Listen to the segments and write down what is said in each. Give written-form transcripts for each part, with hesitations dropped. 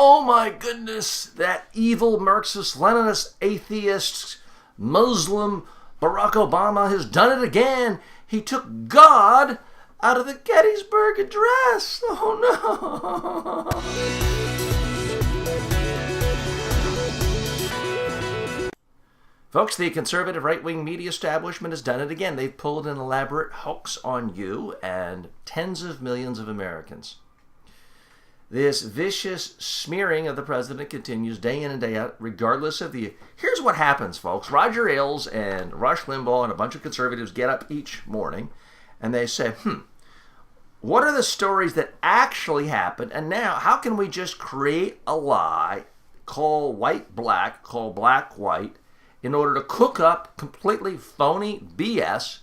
oh my goodness, that evil Marxist, Leninist, atheist, Muslim Barack Obama has done it again. He took God out of the Gettysburg Address. Oh no. Folks, the conservative right-wing media establishment has done it again. They've pulled an elaborate hoax on you and tens of millions of Americans. This vicious smearing of the president continues day in and day out, regardless of the... Here's what happens, folks. Roger Ailes and Rush Limbaugh and a bunch of conservatives get up each morning and they say, what are the stories that actually happened? And now, how can we just create a lie, call white black, call black white, in order to cook up completely phony BS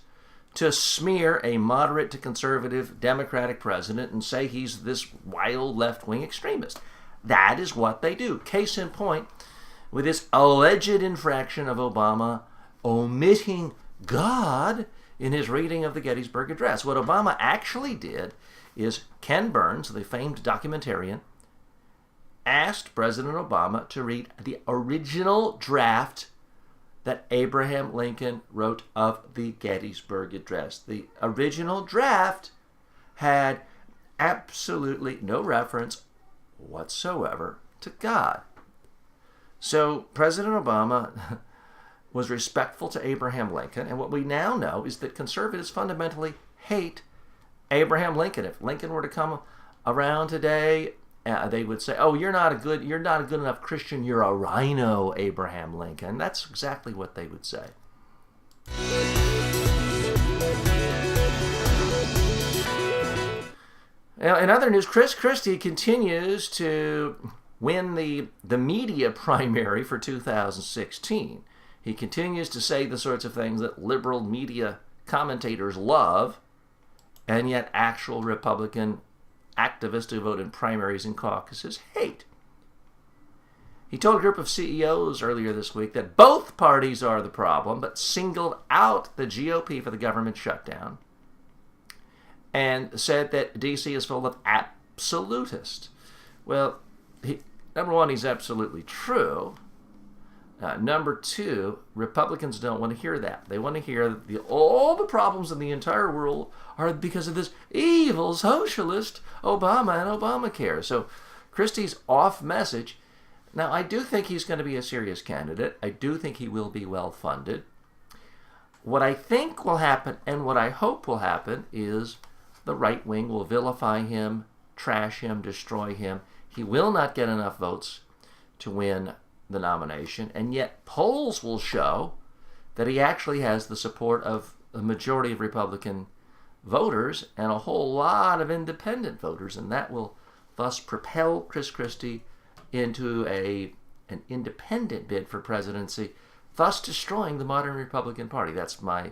to smear a moderate to conservative Democratic president and say he's this wild left-wing extremist? That is what they do. Case in point, with this alleged infraction of Obama omitting God in his reading of the Gettysburg Address. What Obama actually did is Ken Burns, the famed documentarian, asked President Obama to read the original draft that Abraham Lincoln wrote of the Gettysburg Address. The original draft had absolutely no reference whatsoever to God. So President Obama was respectful to Abraham Lincoln, and what we now know is that conservatives fundamentally hate Abraham Lincoln. If Lincoln were to come around today, they would say, "Oh, you're not a good enough Christian. You're a rhino, Abraham Lincoln." That's exactly what they would say. Now, in other news, Chris Christie continues to win the media primary for 2016. He continues to say the sorts of things that liberal media commentators love, and yet actual Republican activists who vote in primaries and caucuses hate. He told a group of CEOs earlier this week that both parties are the problem, but singled out the GOP for the government shutdown and said that D.C. is full of absolutists. Well, number one, he's absolutely true. Number two, Republicans don't want to hear that. They want to hear that all the problems in the entire world are because of this evil socialist Obama and Obamacare. So Christie's off message. Now, I do think he's going to be a serious candidate. I do think he will be well funded. What I think will happen and what I hope will happen is the right wing will vilify him, trash him, destroy him. He will not get enough votes to win the nomination, and yet polls will show that he actually has the support of the majority of Republican voters and a whole lot of independent voters, and that will thus propel Chris Christie into an independent bid for presidency, thus destroying the modern Republican Party. That's my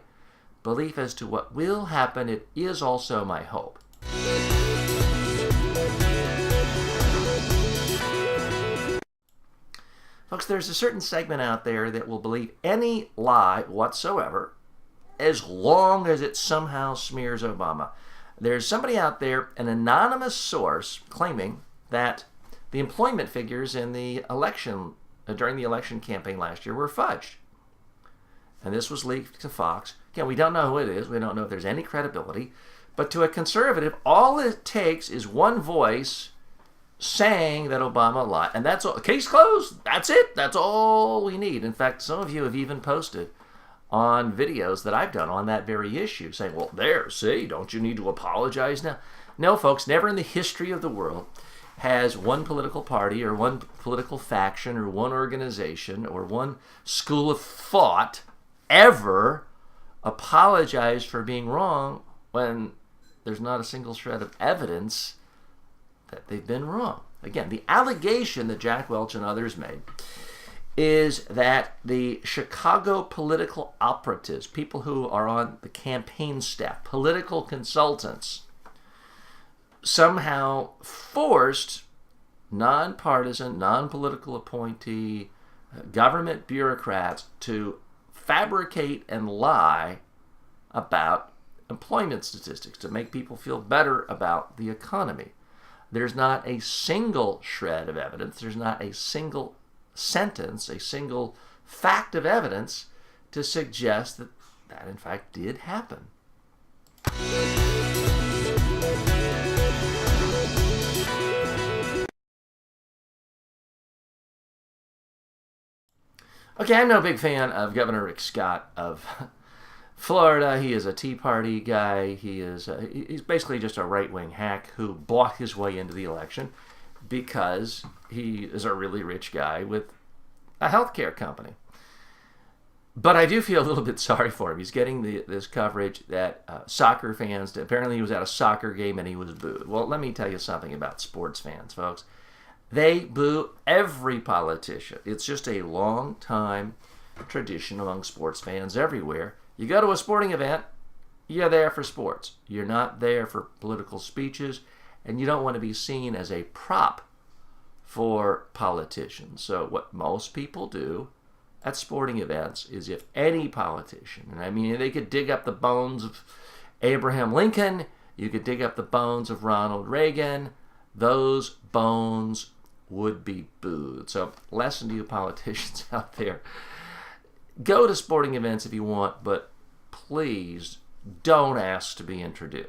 belief as to what will happen. It is also my hope. Folks, there's a certain segment out there that will believe any lie whatsoever as long as it somehow smears Obama. There's somebody out there, an anonymous source, claiming that the employment figures in the election, during the election campaign last year, were fudged. And this was leaked to Fox. Again, we don't know who it is. We don't know if there's any credibility. But to a conservative, all it takes is one voice saying that Obama lied. And that's all. Case closed. That's it. That's all we need. In fact, some of you have even posted on videos that I've done on that very issue saying, well, there, see, don't you need to apologize now? No, folks, never in the history of the world has one political party or one political faction or one organization or one school of thought ever apologized for being wrong when there's not a single shred of evidence that they've been wrong. Again, the allegation that Jack Welch and others made is that the Chicago political operatives, people who are on the campaign staff, political consultants, somehow forced nonpartisan, non-political appointee government bureaucrats to fabricate and lie about employment statistics to make people feel better about the economy. There's not a single shred of evidence. There's not a single sentence, a single fact of evidence to suggest that that in fact did happen. Okay, I'm no big fan of Governor Rick Scott of Florida. He is a Tea Party guy. He's basically just a right-wing hack who bought his way into the election because he is a really rich guy with a healthcare company. But I do feel a little bit sorry for him. He's getting this coverage that soccer fans, apparently he was at a soccer game and he was booed. Well, let me tell you something about sports fans, folks. They boo every politician. It's just a long time tradition among sports fans everywhere. You go to a sporting event, you're there for sports. You're not there for political speeches, and you don't want to be seen as a prop for politicians. So what most people do at sporting events is, if any politician, and I mean, they could dig up the bones of Abraham Lincoln, you could dig up the bones of Ronald Reagan, those bones would be booed. So lesson to you politicians out there: go to sporting events if you want, but please don't ask to be introduced.